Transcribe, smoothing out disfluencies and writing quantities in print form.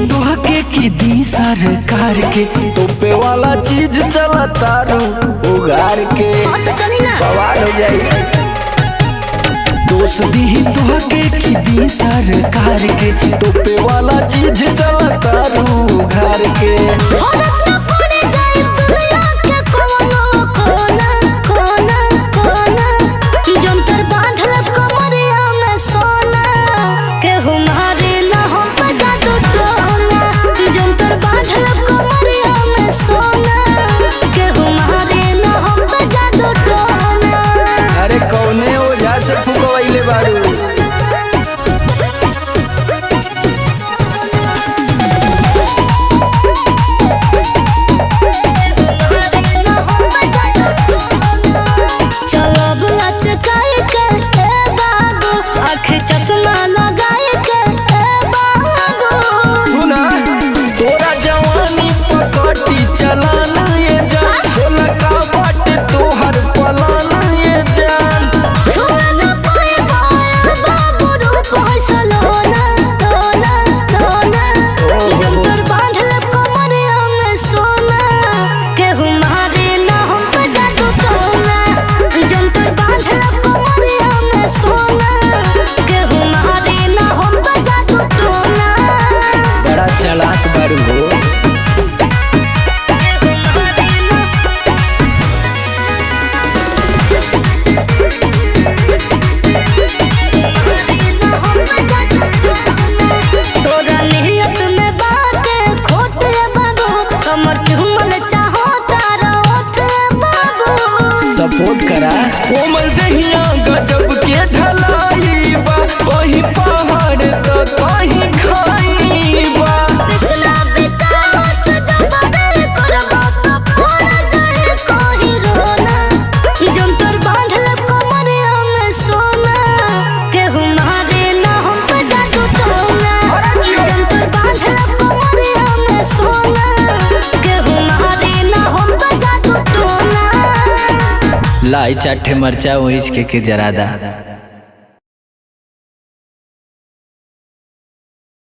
तोहके की दी सरकार के तोपे वाला चीज चला तारू उगार के बवाल हो जाई। दोस्त दी तोहके की दी सरकार के तोपे वाला चीज चला तारू उगार के। चश्मा लगाए के सुना तोरा जवानी पकड़ी चलान ये जान बोला का बाटे तोहर पलान ये जान। छोड़ना पाए बाबू रूप हसल होना होना होना जंतर बांधल कमरिया में सोना केहू मारे ना हम पे जादू टोना जंतर बांधल कमरिया में सोना चलाक बारू हो। तोरा नियत में बात खोट रे बाबू कमर चुमल चाहो तारा ओठ बाबू सपोर्ट करा कोमल दहिया गजब के ढलाई बा कहीं पहाड़ तो कहीं खाई बा। लाई चाटे मरचा वहीच के जरादा।